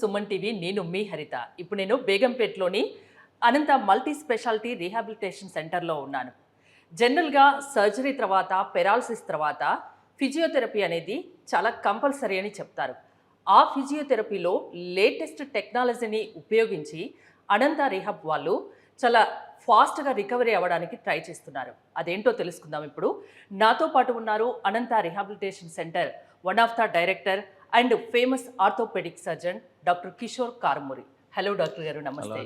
Suman TV. నేను మీ హరిత. ఇప్పుడు నేను బేగంపేటలోని అనంత మల్టీ స్పెషాలిటీ రీహాబిలిటేషన్ సెంటర్లో ఉన్నాను. జనరల్గా సర్జరీ తర్వాత, పెరాలసిస్ తర్వాత ఫిజియోథెరపీ అనేది చాలా కంపల్సరీ అని చెప్తారు. ఆ ఫిజియోథెరపీలో లేటెస్ట్ టెక్నాలజీని ఉపయోగించి అనంత రీహాబ్ వాళ్ళు చాలా ఫాస్ట్గా రికవరీ అవ్వడానికి ట్రై చేస్తున్నారు. అదేంటో తెలుసుకుందాం ఇప్పుడు. నాతో పాటు ఉన్నారు Anantha rehabilitation centre one of the director and famous orthopaedic surgeon doctor Kishore Karumuri. Hello doctor గారు, నమస్తే.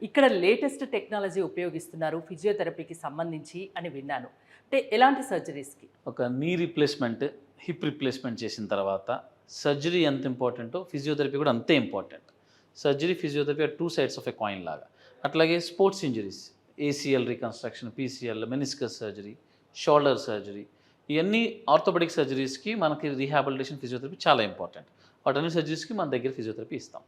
ఇక్కడ లేటెస్ట్ టెక్నాలజీ ఉపయోగిస్తున్నారు ఫిజియోథెరపీకి సంబంధించి అని విన్నాను. అంటే ఎలాంటి సర్జరీస్కి? ఒక నీ రిప్లేస్మెంట్, హిప్ రిప్లేస్మెంట్ చేసిన తర్వాత సర్జరీ ఎంత ఇంపార్టెంటో ఫిజియోథెరపీ కూడా అంతే important. Surgery, physiotherapy are two sides of a coin లాగా. అట్లాగే sports injuries, ACL reconstruction, PCL, meniscus surgery, shoulder surgery, ఇవన్నీ ఆర్థోపెడిక్ సర్జరీస్కి మనకి రీహాబిలిటేషన్ ఫిజియోథెరపీ చాలా ఇంపార్టెంట్. వాటన్ని సర్జరీస్కి మన దగ్గర ఫిజియోథెరపీ ఇస్తాం.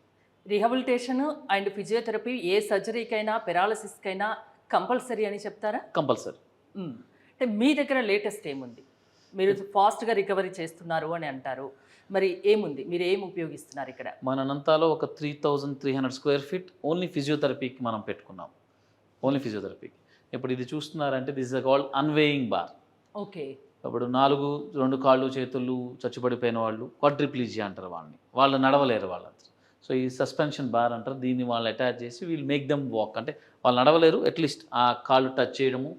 రీహాబిలిటేషన్ అండ్ ఫిజియోథెరపీ ఏ సర్జరీకైనా, పెరాలసిస్కైనా కంపల్సరీ అని చెప్తారా? కంపల్సరీ. అంటే మీ దగ్గర లేటెస్ట్ ఏముంది? మీరు ఫాస్ట్గా రికవరీ చేస్తున్నారు అని అంటారు, మరి ఏముంది? మీరు ఏం ఉపయోగిస్తున్నారు ఇక్కడ? మన అనంతాలో ఒక 3300 స్క్వేర్ ఫీట్ ఓన్లీ ఫిజియోథెరపీకి మనం పెట్టుకున్నాం. ఓన్లీ ఫిజియోథెరపీకి. ఇప్పుడు ఇది చూస్తున్నారంటే this is called unweighing bar. Okay. ఇప్పుడు 2 కాళ్ళు చేతులు చచ్చుపడిపోయిన వాళ్ళు క్వాడ్రిప్లీజియా అంటారు వాళ్ళని. వాళ్ళు నడవలేరు వాళ్ళంతా. సో ఈ సస్పెన్షన్ బార్ అంటారు. దీన్ని వాళ్ళు అటాచ్ చేసి వీల్ మేక్ దెమ్ వాక్. అంటే వాళ్ళు నడవలేరు, అట్లీస్ట్ ఆ కాళ్ళు టచ్ చేయడము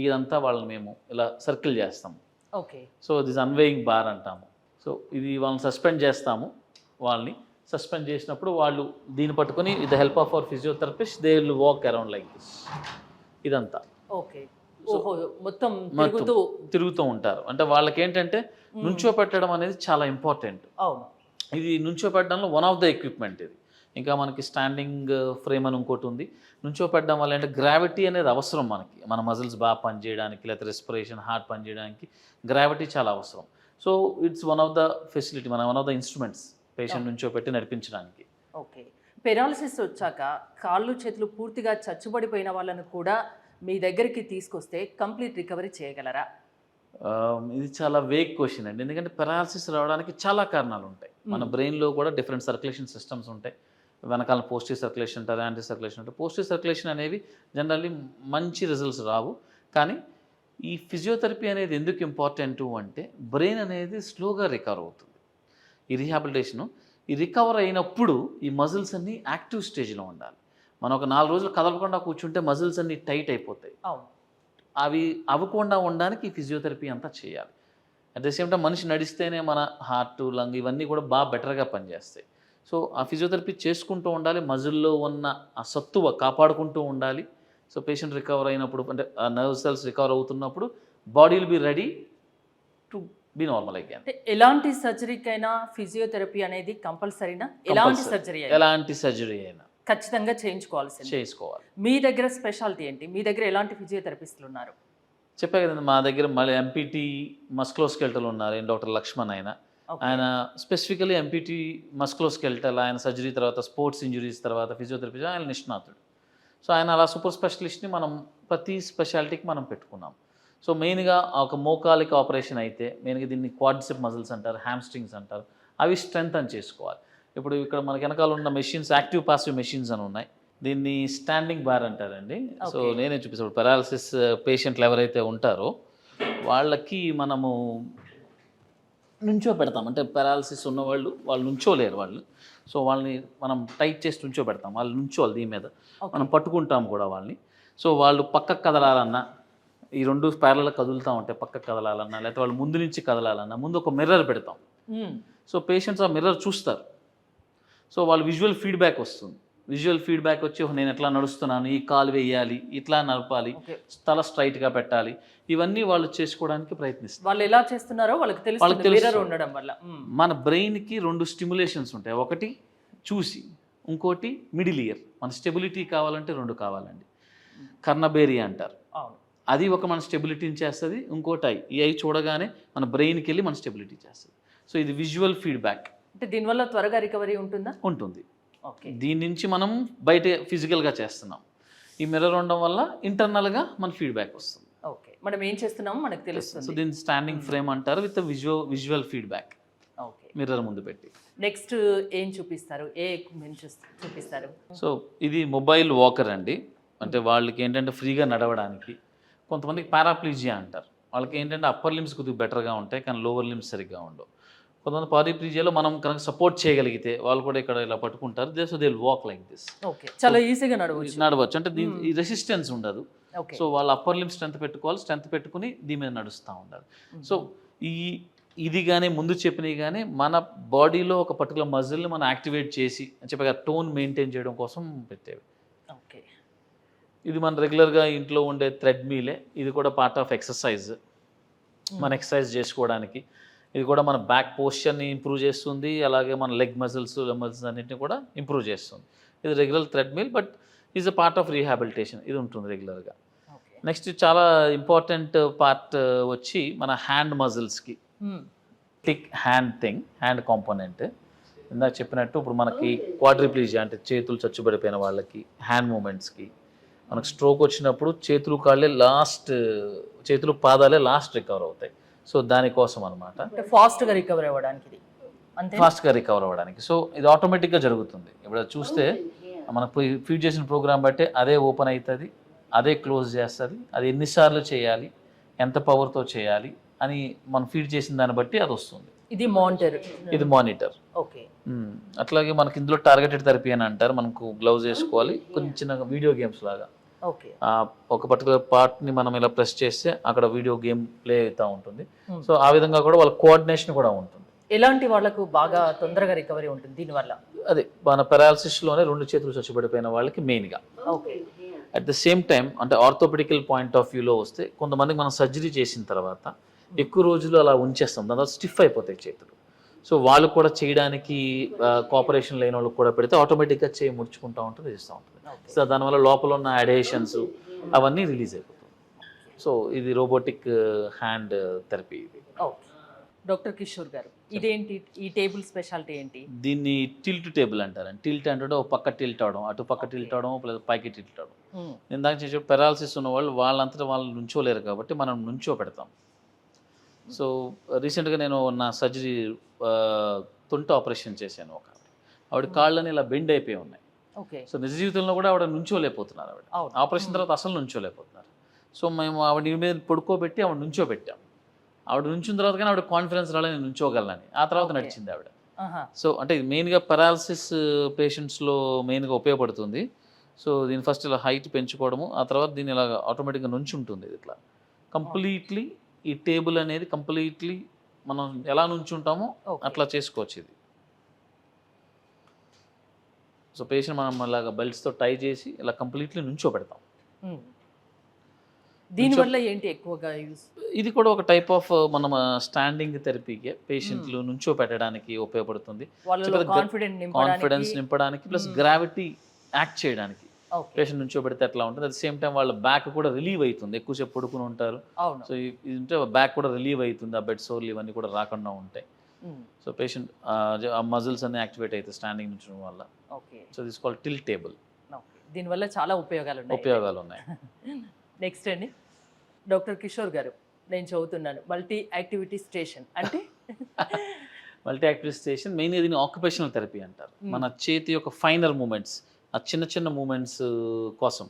ఇదంతా వాళ్ళని మేము ఇలా సర్కిల్ చేస్తాము. ఓకే. సో దిస్ అన్వేయింగ్ బార్ అంటాము. సో ఇది వాళ్ళని సస్పెండ్ చేస్తాము. వాళ్ళని సస్పెండ్ చేసినప్పుడు వాళ్ళు దీన్ని పట్టుకొని with the help of our physiotherapist they will walk around like this. ఇదంతా ఓకే. మొత్తం తిరుగుతూ ఉంటారు. అంటే వాళ్ళకి ఏంటంటే నుంచోపెట్టడం అనేది చాలా ఇంపార్టెంట్. అవును. ఇది నుంచోపెట్టడంలో వన్ ఆఫ్ ద ఎక్విప్మెంట్ ఇది. ఇంకా మనకి స్టాండింగ్ ఫ్రేమ్ అని ఇంకోటి ఉంది. నుంచోపెట్టడం వల్ల అంటే గ్రావిటీ అనేది అవసరం మనకి. మన మజిల్స్ బాగా పనిచేయడానికి, లేకపోతే రెస్పిరేషన్, హార్ట్ పనిచేయడానికి గ్రావిటీ చాలా అవసరం. So it's one of the facility, one of the instruments patient నుంచోపెట్టి నడిపించడానికి. ఓకే. పెరాలసిస్ వచ్చాక కాళ్ళు చేతులు పూర్తిగా చచ్చుబడిపోయిన వాళ్ళను కూడా మీ దగ్గరికి తీసుకొస్తే కంప్లీట్ రికవరీ చేయగలరా? ఇది చాలా వేగ్ క్వశ్చన్ అండి. ఎందుకంటే పెరాలసిస్ రావడానికి చాలా కారణాలు ఉంటాయి. మన బ్రెయిన్లో కూడా డిఫరెంట్ సర్క్యులేషన్ సిస్టమ్స్ ఉంటాయి. వెనకాల పోస్టివ్ సర్క్యులేషన్ ఉంటారు, యాంటీ సర్క్యులేషన్ ఉంటాయి. పోస్టివ్ సర్క్యులేషన్ అనేవి జనరల్లీ మంచి రిజల్ట్స్ రావు. కానీ ఈ ఫిజియోథెరపీ అనేది ఎందుకు ఇంపార్టెంట్ అంటే బ్రెయిన్ అనేది స్లోగా రికవర్ అవుతుంది. ఈ రీహాబిలిటేషను ఈ రికవర్ అయినప్పుడు ఈ మజిల్స్ అన్నీ యాక్టివ్ స్టేజ్లో ఉండాలి. మనం ఒక 4 రోజులు కదలకుండా కూర్చుంటే మజిల్స్ అన్నీ టైట్ అయిపోతాయి. అవి అవ్వకుండా ఉండడానికి ఈ ఫిజియోథెరపీ అంతా చేయాలి. అట్ ద సేమ్ టైం మనిషి నడిస్తేనే మన హార్ట్, లంగ్ ఇవన్నీ కూడా బాగా బెటర్గా పనిచేస్తాయి. సో ఆ ఫిజియోథెరపీ చేసుకుంటూ ఉండాలి. మజిల్లో ఉన్న ఆ సత్తువ కాపాడుకుంటూ ఉండాలి. సో పేషెంట్ రికవర్ అయినప్పుడు, అంటే ఆ నర్వ్ సెల్స్ రికవర్ అవుతున్నప్పుడు body will be ready to be normal again. ఎలాంటి సర్జరీకైనా ఫిజియోథెరపీ అనేది కంపల్సరీనా? ఎలాంటి సర్జరీ అయినా ఖచ్చితంగా చేసుకోవాలి. మీ దగ్గర స్పెషాలిటీ ఏంటి? మీ దగ్గర ఎలాంటి ఫిజియోథెరపిస్టులు ఉన్నారు? చెప్పే కదండి, మా దగ్గర మళ్ళీ ఎంపీటీ మస్కులోస్కెల్టల్ ఉన్నారు, డాక్టర్ లక్ష్మణ్. ఆయన స్పెసిఫికలీ ఎంపీటీ మస్కులోస్కెల్టల్, ఆయన సర్జరీ తర్వాత స్పోర్ట్స్ ఇంజరీస్ తర్వాత ఫిజియోథెరపీ ఆయన నిష్ణాతుడు. సో ఆయన అలా సూపర్ స్పెషలిస్ట్ని మనం ప్రతి స్పెషాలిటీకి మనం పెట్టుకున్నాం. సో మెయిన్గా ఒక మోకాలికి ఆపరేషన్ అయితే మెయిన్గా దీన్ని క్వాడ్రిసెప్ మజిల్స్ అంటారు, హ్యామ్స్ట్రింగ్స్ అంటారు. అవి స్ట్రెంగ్త్ అని చేసుకోవాలి. ఇప్పుడు ఇక్కడ మనకి వెనకాల ఉన్న మెషిన్స్ యాక్టివ్ పాసివ్ మెషిన్స్ అని ఉన్నాయి. దీన్ని స్టాండింగ్ బార్ అంటారండి. సో నేనే చూపిస్తాను. పెరాలసిస్ పేషెంట్లు ఎవరైతే ఉంటారో వాళ్ళకి మనము నుంచో పెడతాం. అంటే పెరాలసిస్ ఉన్నవాళ్ళు వాళ్ళు నుంచోలేరు వాళ్ళు. సో వాళ్ళని మనం టైట్ చేసి నుంచో పెడతాం. వాళ్ళు నుంచోవాలి, దీని మీద మనం పట్టుకుంటాం కూడా వాళ్ళని. సో వాళ్ళు పక్కకు కదలాలన్నా, ఈ 2 ప్యారలల్ కదులుతూ ఉంటాయి, పక్కకు కదలాలన్నా, లేకపోతే వాళ్ళు ముందు నుంచి కదలాలన్నా ముందు ఒక మిర్రర్ పెడతాం. సో పేషెంట్స్ ఆ మిర్రర్ చూస్తారు. సో వాళ్ళు విజువల్ ఫీడ్బ్యాక్ వస్తుంది. విజువల్ ఫీడ్బ్యాక్ వచ్చి నేను ఎట్లా నడుస్తున్నాను, ఈ కాలు వేయాలి, ఇట్లా నడపాలి, తల స్ట్రైట్గా పెట్టాలి, ఇవన్నీ వాళ్ళు చేసుకోవడానికి ప్రయత్నిస్తారు. వాళ్ళు ఎలా చేస్తున్నారో వాళ్ళకి తెలుసు ఉండడం వల్ల. మన బ్రెయిన్కి 2 స్టిమ్యులేషన్స్ ఉంటాయి. ఒకటి చూసి, ఇంకోటి మిడిల్ ఇయర్. మన స్టెబిలిటీ కావాలంటే 2 కావాలండి. కర్ణబేరియా అంటారు. అది ఒక మన స్టెబిలిటీని చేస్తుంది. ఇంకోటి ఈ ఐ చూడగానే మన బ్రెయిన్కి వెళ్ళి మన స్టెబిలిటీ చేస్తుంది. సో ఇది విజువల్ ఫీడ్బ్యాక్. అంటే దీనివల్ల త్వరగా రికవరీ ఉంటుందా? ఉంటుంది. దీని నుంచి మనం బయట ఫిజికల్గా చేస్తున్నాం. ఈ మిర్రర్ ఉండడం వల్ల ఇంటర్నల్గా మన ఫీడ్బ్యాక్ వస్తుంది. ఓకే. మనం ఏం చేస్తున్నామో మనకు తెలుస్తుంది. సో దీన్ని స్టాండింగ్ ఫ్రేమ్ అంటారు with visual feedback. Okay. Mirror ముందు పెట్టి. నెక్స్ట్ ఏం చూపిస్తారు? ఏ ఎక్విప్మెంట్ చూపిస్తారు? సో ఇది మొబైల్ వాకర్ అండి. అంటే వాళ్ళకి ఏంటంటే ఫ్రీగా నడవడానికి. కొంతమందికి పారాప్లీజియా అంటారు. వాళ్ళకి ఏంటంటే అప్పర్ లిమ్స్ కొద్దిగా బెటర్గా ఉంటాయి, కానీ లోవర్ లిమ్స్ సరిగ్గా ఉండవు. కొంతమంది పారాప్లీజియాలో మనం కనుక సపోర్ట్ చేయగలిగితే వాళ్ళు కూడా ఇక్కడ ఇలా పట్టుకుంటారు. So they will walk like this. Okay, చాలా ఈజీగా నడవచ్చు. అంటే ఈ రెసిస్టెన్స్ ఉండదు. ఓకే. సో వాళ్ళ అప్పర్ లిమ్ స్ట్రెంత్ పెట్టుకోవాలి, స్ట్రెంత్ పెట్టుకుని దీని మీద నడుస్తూ ఉండాలి. సో ఇది కానీ ముందు చెప్పినవి కానీ మన బాడీలో ఒక పర్టికులర్ మజిల్ని మనం యాక్టివేట్ చేసి చెప్పగా టోన్ మెయింటైన్ చేయడం కోసం పెట్టేవి. ఓకే. ఇది మన రెగ్యులర్గా ఇంట్లో ఉండే థ్రెడ్ మీలే. ఇది కూడా పార్ట్ ఆఫ్ ఎక్సర్సైజ్. మన ఎక్సర్సైజ్ చేసుకోవడానికి ఇది కూడా మన బ్యాక్ పోస్చర్ని ఇంప్రూవ్ చేస్తుంది, అలాగే మన లెగ్ మజిల్స్ అన్నింటిని కూడా ఇంప్రూవ్ చేస్తుంది. ఇది regular thread meal, but is a part of rehabilitation. ఇది ఉంటుంది రెగ్యులర్గా. నెక్స్ట్ చాలా ఇంపార్టెంట్ పార్ట్ వచ్చి మన హ్యాండ్ మజిల్స్కి థిక్ హ్యాండ్ కాంపోనెంట్. ఇందాక చెప్పినట్టు ఇప్పుడు మనకి క్వాడ్రిప్లీజియా అంటే చేతులు చచ్చుబడిపోయిన వాళ్ళకి హ్యాండ్ మూమెంట్స్కి, మనకు స్ట్రోక్ వచ్చినప్పుడు చేతులు పాదాలే లాస్ట్ రికవర్ అవుతాయి. సో దానికోసం అనమాట, ఫాస్ట్గా రికవర్ అవ్వడానికి. ఫాస్ట్గా రికవర్ అవ్వడానికి. సో ఇది ఆటోమేటిక్గా జరుగుతుంది. ఇప్పుడు చూస్తే మనకు ఫీడ్ చేసిన ప్రోగ్రామ్ బట్టే అదే ఓపెన్ అవుతుంది, అదే క్లోజ్ చేస్తుంది. అది ఎన్నిసార్లు చేయాలి, ఎంత పవర్తో చేయాలి అని మనం ఫీడ్ చేసిన దాన్ని బట్టి అది వస్తుంది. ఇది మానిటర్. ఓకే. అట్లాగే మనకి ఇందులో టార్గెటెడ్ థెరపీ అని అంటారు. మనకు గ్లౌజ్ వేసుకోవాలి, కొంచెం చిన్న వీడియో గేమ్స్ లాగా. ఓకే. ఒక పర్టికులర్ పార్ట్ని మనం ఇలా ప్రెస్ చేస్తే అక్కడ వీడియో గేమ్ ప్లే అవుతూ ఉంటుంది. సో ఆ విధంగా కూడా వాళ్ళ కోఆర్డినేషన్ కూడా ఉంటుంది. ఎలాంటి వాళ్ళకు బాగా తొందరగా రికవరీ ఉంటుంది దీనివల్ల? అదే మన పెరాలసిస్లోనే 2 చేతులు చచ్చిపడిపోయిన వాళ్ళకి మెయిన్గా. Okay. At the same time అంటే ఆర్థోపెడికల్ పాయింట్ ఆఫ్ వ్యూలో వస్తే కొంతమందికి మనం సర్జరీ చేసిన తర్వాత ఎక్కువ రోజులు అలా ఉంచేస్తాం, దాని తర్వాత స్టిఫ్ అయిపోతాయి చేతులు. సో వాళ్ళు కూడా చేయడానికి కోఆపరేషన్ లేని వాళ్ళకి కూడా పెడితే ఆటోమేటిక్గా చేయి ముడుచుకుంటూ ఉంటుంది, చేస్తూ ఉంటుంది. సో దానివల్ల లోపల ఉన్న అడేషన్స్ అవన్నీ రిలీజ్ అయిపోతాయి. సో ఇది రోబోటిక్ హ్యాండ్ థెరపీ. ఇది. డాక్టర్ కిషోర్ గారు, ఇదేంటి ఈ టేబుల్ స్పెషాలిటీ ఏంటి? దీన్ని టిల్ట్ టేబుల్ అంటారండి. టిల్ట్ అంటే ఒక పక్క టిల్ట్ అవడం, అటు పక్క టిల్ట్ అవడం, లేదా పైకి టిల్ట్ అవడం. నేను దానికి చేసే పెరాలసిస్ ఉన్న వాళ్ళంతటా వాళ్ళు నుంచోలేరు కాబట్టి మనం నుంచో పెడతాం. సో రీసెంట్గా నేను నా సర్జరీ తొంట ఆపరేషన్ చేశాను. ఆవిడ కాళ్ళని ఇలా బెండ్ అయిపోయి ఉన్నాయి. సో నిజ జీవితంలో కూడా ఆవిడ నుంచోలేకపోతున్నారు. ఆపరేషన్ తర్వాత అసలు నుంచోలేకపోతున్నారు. సో మేము ఆవిడ మీద పడుకోబెట్టి ఆవిడ నుంచోబెట్టాం. ఆవిడ నుంచిన తర్వాత కానీ ఆవిడ కాన్ఫిడెన్స్ రాలేదు, నేను నుంచోగలనని. ఆ తర్వాత నడిచింది ఆవిడ. సో అంటే మెయిన్గా పెరాలసిస్ పేషెంట్స్లో మెయిన్గా ఉపయోగపడుతుంది. సో దీని ఫస్ట్ ఇలా హైట్ పెంచుకోవడము, ఆ తర్వాత దీన్ని ఇలా ఆటోమేటిక్గా నుంచి ఉంటుంది. ఇది ఇట్లా కంప్లీట్లీ ఈ టేబుల్ అనేది కంప్లీట్లీ మనం ఎలా నుంచుంటామో అట్లా చేసుకోవచ్చు ఇది. సో పేషెంట్ మనం ఇలాగ బెల్ట్స్తో టై చేసి ఇలా కంప్లీట్లీ నుంచోబెడతాం. దీనివల్ల ఏంటి ఎక్కువగా యూస్? ఇది కూడా ఒక టైప్ ఆఫ్ మనం స్టాండింగ్ థెరపీకి పేషెంట్లు నుంచో పెట్టడానికి ఉపయోగపడుతుంది. కాన్ఫిడెన్స్ నింపడానికి ప్లస్ గ్రావిటీ యాక్ట్ చేయడానికి. పేషెంట్ నుంచో పెడితే ఎట్లా ఉంటుంది, అట్ ద సేమ్ టైం వాళ్ళ బ్యాక్ కూడా రిలీవ్ అవుతుంది. ఎక్కువసేపు పడుకుని ఉంటారు. సో ఇది ఉంటే బ్యాక్ కూడా రిలీవ్ అవుతుంది, ఆ బెడ్ సోర్లు ఇవన్నీ కూడా రాకుండా ఉంటాయి. సో పేషెంట్ ఆ మజిల్స్ అన్ని యాక్టివేట్ అవుతాయి స్టాండింగ్ నుంచడం వల్ల. So this called tilt table. దీనివల్ల చాలా ఉపయోగాలు ఉన్నాయి. నెక్స్ట్ అండి డాక్టర్ కిషోర్ గారు, నేను చదువుతున్నాను మల్టీ యాక్టివిటీ స్టేషన్ అంటే? మల్టీ యాక్టివిటీ స్టేషన్ మెయిన్గా దీన్ని ఆక్యుపేషనల్ థెరపీ అంటారు. మన చేతి యొక్క ఫైనర్ మూమెంట్స్, ఆ చిన్న చిన్న మూమెంట్స్ కోసం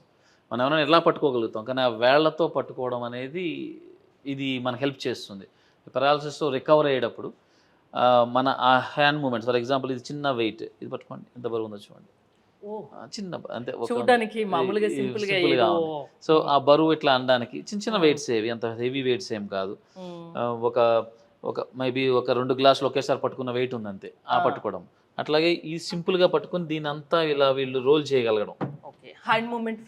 మనం ఏమైనా ఎలా పట్టుకోగలుగుతాం, కానీ ఆ వేళ్లతో పట్టుకోవడం అనేది ఇది మనకు హెల్ప్ చేస్తుంది. పెరాలసిస్తో రికవర్ అయ్యేటప్పుడు మన ఆ హ్యాండ్ మూమెంట్స్, ఫర్ ఎగ్జాంపుల్ ఇది చిన్న వెయిట్, ఇది పట్టుకోండి ఎంత బరువు ఉందో చూడండి, చిన్న అంతే చూడడానికి మామూలుగా సింపుల్గా. సో ఆ బరువు ఇట్లా అనడానికి చిన్న చిన్న వెయిట్స్ ఏవి, అంత హెవీ వెయిట్స్ ఏం కాదు. ఒక మేబీ ఒక 2 గ్లాసులు ఒకేసారి పట్టుకున్న వెయిట్ ఉంది అంతే, ఆ పట్టుకోవడం. అట్లాగే ఈ సింపుల్గా పట్టుకుని దీని అంతా ఇలా వీళ్ళు రోల్ చేయగలగడం, హ్యాండ్ మూమెంట్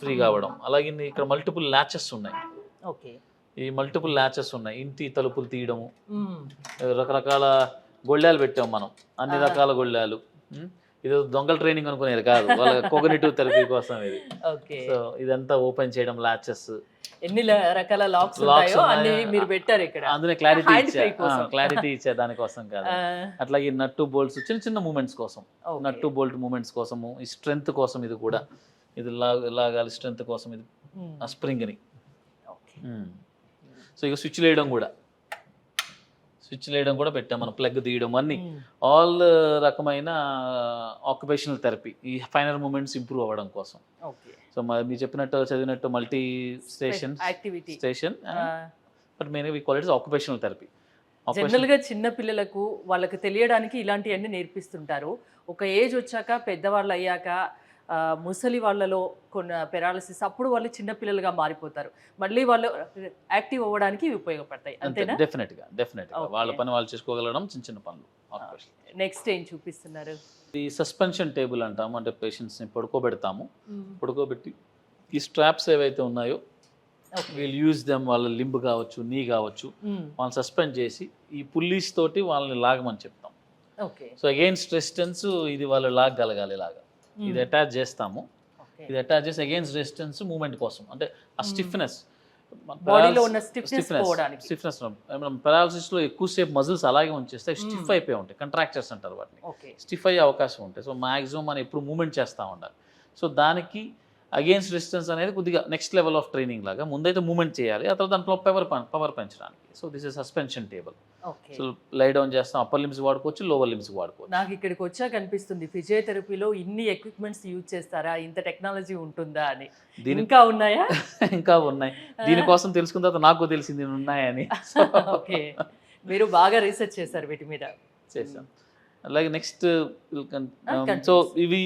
ఫ్రీ కావడం. అలాగే ఇక్కడ మల్టిపుల్ ల్యాచెస్ ఉన్నాయి. ఈ మల్టిపుల్ ల్యాచెస్ ఉన్నాయి, ఇంటి తలుపులు తీయడము, రకరకాల గొళ్ళాలు పెట్టాం మనం, అన్ని రకాల గొళ్ళాలు. ఇది దొంగల ట్రైనింగ్ అనుకునేది కాదు, వాళ్ళ కోగ్నిటివ్ థెరపీ కోసం ఇది. సో ఇదంతా ఓపెన్ చేయడం, ల్యాచెస్, ఎన్ని రకాల లాక్స్ ఉన్నాయో అన్ని మీరు పెట్టారు ఇక్కడ. అందులో క్లారిటీ ఇచ్చే దానికోసం కాదు. అట్లాగే నట్టు బోల్ట్స్, చిన్న చిన్న మూమెంట్స్ కోసం, నట్టు బోల్ట్ మూమెంట్స్ కోసము, ఈ స్ట్రెంగ్త్ కోసం ఇది కూడా, ఇది లాగాలి స్ట్రెంగ్త్ కోసం, ఇది ఆ స్ప్రింగ్ని. సో ఇక స్విచ్ వేయడం కూడా, స్విచ్ వేయడం కూడా పెట్టాం, మనం ప్లగ్ తీయడం అన్ని ఆల్ రకమైన ఆక్యుపేషనల్ థెరపీ, ఈ ఫైనల్ మూమెంట్స్ ఇంప్రూవ్ అవ్వడం కోసం. ఓకే. సో మీరు చెప్పినట్టు చదివినట్టు మల్టీ యాక్టివిటీ స్టేషన్, బట్ మెయిన్గా we call it occupational therapy. జనరల్గా చిన్న పిల్లలకు వాళ్ళకి తెలియడానికి ఇలాంటివన్నీ నేర్పిస్తుంటారు. ఒక ఏజ్ వచ్చాక పెద్దవాళ్ళు అయ్యాక ముసలి వాళ్ళలో కొన్ని పెరాలసిస్ అప్పుడు వాళ్ళు చిన్న పిల్లలుగా మారిపోతారు, మళ్ళీ వాళ్ళు యాక్టివ్ అవ్వడానికి ఇవి ఉపయోగపడతాయి అంతేనా? డెఫినెట్గా వాళ్ళ పని వాళ్ళు చేసుకోగలగడం చిన్న చిన్న పనులు. నెక్స్ట్ ఏం చూపిస్తున్నారు? ఈ సస్పెన్షన్ టేబుల్ అంటాము, అంటే పేషెంట్స్ని పడుకోబెడతాము. పడుకోబెట్టి ఈ స్ట్రాప్స్ ఏవైతే ఉన్నాయో వీళ్ళు యూజ్ దెమ్, వాళ్ళ లింబ్ కావచ్చు, నీ కావచ్చు, వాళ్ళని సస్పెండ్ చేసి ఈ పుల్లీస్ తోటి వాళ్ళని లాగమని చెప్తాం. సో అగైన్స్ రెసిస్టెన్స్ ఇది వాళ్ళు లాగగలగాలి, ఇలాగా ఇది అటాచ్ చేస్తాము. ఇది అటాచ్ చేసి అగైన్స్ రెసిస్టెన్స్ మూమెంట్ కోసం, అంటే ఆ స్టిఫ్నెస్, స్టిఫ్నెస్ పెరాలసిస్ లో ఎక్కువసేపు మజిల్స్ అలాగే ఉంచేస్తే స్టిఫ్ అయిపోయి ఉంటాయి, కంట్రాక్చర్స్ అంటారు వాటిని, స్టిఫ్ అయ్యే అవకాశం ఉంటాయి. సో మాక్సిమం మనం ఎప్పుడు మూమెంట్ చేస్తూ ఉండాలి. సో దానికి అగెయిన్స్ రెసిస్టెన్స్ అనేది కొద్దిగా నెక్స్ట్ లెవెల్ ఆఫ్ ట్రైనింగ్ లాగా, ముందైతే మూమెంట్ చేయాలి, ఆ తర్వాత దాంట్లో పవర్ పెంచడానికి. So this is suspension table. So lie down చేస్తాం, అప్పర్ లిమ్స్ వాడుకోవచ్చు, లోవర్ లిమ్స్ వాడుకోవచ్చు. నాకు ఇక్కడికి వచ్చాక అనిపిస్తుంది ఫిజియోథెరపీలో ఇన్ని ఎక్విప్మెంట్స్ యూజ్ చేస్తారా, ఇంత టెక్నాలజీ ఉంటుందా అని. ఇంకా ఉన్నాయా? ఇంకా ఉన్నాయి. దీనికోసం తెలుసుకున్న తర్వాత నాకు తెలిసింది ఉన్నాయని. ఓకే, మీరు బాగా రీసెర్చ్ చేశారు వీటి మీద. చేశాం. అలాగే నెక్స్ట్ సో ఇవి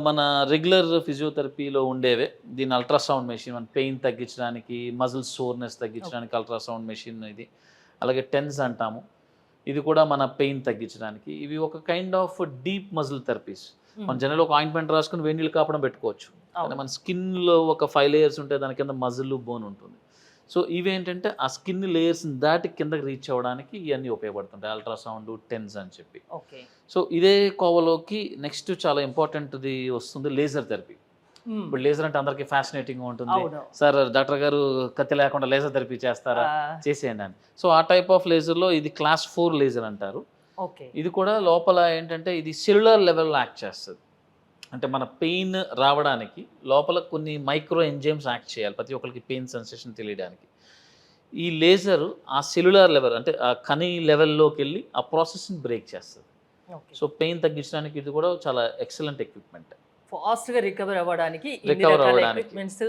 మన రెగ్యులర్ ఫిజియోథెరపీలో ఉండేవే. దీని అల్ట్రాసౌండ్ మెషిన్, మన పెయిన్ తగ్గించడానికి, మజిల్ సోర్నెస్ తగ్గించడానికి అల్ట్రాసౌండ్ మెషిన్ ఇది. అలాగే టెన్స్ అంటాము, ఇది కూడా మన పెయిన్ తగ్గించడానికి. ఇవి ఒక kind of deep muscle therapies. మన జనరల్ ఒక ఆయింట్మెంట్ రాసుకుని వేడి నీళ్ళు కాపడం పెట్టుకోవచ్చు, కానీ మన స్కిన్లో ఒక 5 లేయర్స్ ఉంటాయి, దాని కింద మజిల్, బోన్ ఉంటుంది. సో ఇవేంటంటే ఆ స్కిన్ లేయర్స్ దాటి కిందకి రీచ్ అవ్వడానికి ఇవన్నీ ఉపయోగపడుతుంటాయి, అల్ట్రాసౌండ్, టెన్స్ అని చెప్పి. సో ఇదే కోవలోకి నెక్స్ట్ చాలా ఇంపార్టెంట్ది వస్తుంది లేజర్ థెరపీ. ఇప్పుడు లేజర్ అంటే అందరికీ ఫ్యాసినేటింగ్ ఉంటుంది, సార్ డాక్టర్ గారు కత్తి లేకుండా లేజర్ థెరపీ చేస్తారా, చేసేయండి అని. సో ఆ టైప్ ఆఫ్ లేజర్లో ఇది క్లాస్ 4 లేజర్ అంటారు. ఇది కూడా లోపల ఏంటంటే ఇది సెల్యులర్ లెవెల్లో యాక్ట్ చేస్తుంది. అంటే మన పెయిన్ రావడానికి లోపల కొన్ని మైక్రో ఎంజైమ్స్ యాక్ట్ చేయాలి, ప్రతి ఒక్కరికి పెయిన్ సెన్సేషన్ తెలియడానికి. ఈ లేజర్ ఆ సెల్యులర్ లెవెల్, అంటే ఆ కణి లెవెల్లోకి వెళ్ళి ఆ ప్రాసెస్ని బ్రేక్ చేస్తుంది. సో పెయిన్ తగ్గించడానికి ఇది కూడా చాలా ఎక్సలెంట్ ఎక్విప్మెంట్. ఫాస్ట్గా రికవర్ అవ్వడానికి ఎక్విప్మెంట్స్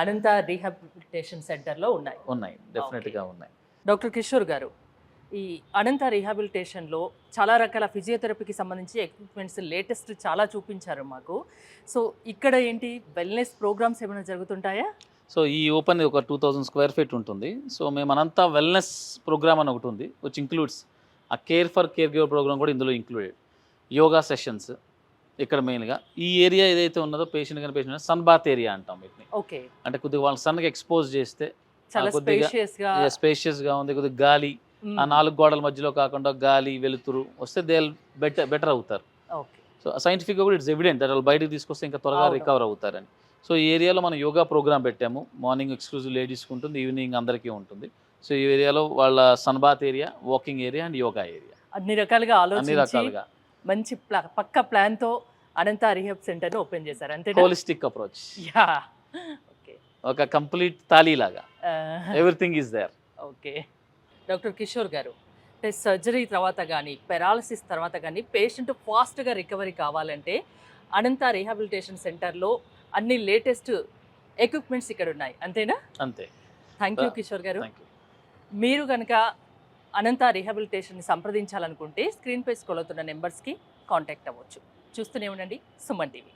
అనంత రీహాబిలిటేషన్ సెంటర్లో ఉన్నాయి. డెఫినెట్గా ఉన్నాయి. డాక్టర్ కిషోర్ గారు, ఈ అనంత రీహాబిలిటేషన్లో చాలా రకాల ఫిజియోథెరపీకి సంబంధించి ఎక్విప్మెంట్స్ లేటెస్ట్ చాలా చూపించారు మాకు. సో ఇక్కడ ఏంటి వెల్నెస్ ప్రోగ్రామ్స్ ఏమైనా జరుగుతుంటాయా? సో ఈ ఓపెన్ ఒక 2000 స్క్వేర్ ఫీట్ ఉంటుంది. సో మేము అనంతా వెల్నెస్ ప్రోగ్రామ్ అని ఒకటి ఉంది, విచ్ ఇంక్లూడ్స్ ఆ కేర్ గివర్ ప్రోగ్రామ్ కూడా ఇందులో ఇంక్లూడెడ్. యోగా సెషన్స్ ఇక్కడ మెయిన్గా. ఈ ఏరియా ఏదైతే ఉన్నదో పేషెంట్ సన్ బాత్ ఏరియా అంటాం వీటిని. ఓకే, అంటే కొద్దిగా వాళ్ళ సన్కి ఎక్స్పోజ్ చేస్తే కొద్దిగా స్పేషియస్గా ఉంది, కొద్దిగా గాలి ఆ 4 గోడల మధ్యలో కాకుండా గాలి, వెలుతురు వస్తే దే బెటర్ అవుతారు. సో సైంటిఫిక్గా కూడా ఇట్స్ ఎవిడెంట్ దట్ వాళ్ళు బయటకు తీసుకొస్తే ఇంకా త్వరగా రికవర్ అవుతారని. సో ఈ ఏరియాలో మనం యోగా ప్రోగ్రామ్ పెట్టాము. మార్నింగ్ ఎక్స్క్లూజివ్ లేడీస్కి ఉంటుంది, ఈవినింగ్ అందరికీ ఉంటుంది. సో ఈ ఏరియాలో వాళ్ళ sunbath area, walking area and yoga area అన్ని రకాలుగా మంచి పక్క ప్లాన్తో అనంత రీహాబ్ సెంటర్ ఓపెన్ చేశారు. అంతే, హోలిస్టిక్ అప్రోచ్, ఒక కంప్లీట్ తాళీ లాగా everything is there. Okay doctor Kishore గారు, అంటే సర్జరీ తర్వాత కానీ పెరాలసిస్ తర్వాత కానీ పేషెంట్ ఫాస్ట్గా రికవరీ కావాలంటే అనంత రీహాబిలిటేషన్ సెంటర్లో అన్ని లేటెస్ట్ ఎక్విప్మెంట్స్ ఇక్కడ ఉన్నాయి, అంతేనా? అంతే. థ్యాంక్ యూ కిషోర్ గారు. మీరు కనుక అనంత రీహాబిలిటేషన్ని సంప్రదించాలనుకుంటే స్క్రీన్ పై స్క్రోల్ అవుతున్న నెంబర్స్కి కాంటాక్ట్ అవ్వచ్చు. చూస్తూనే ఉండండి సుమన్ టీవీ.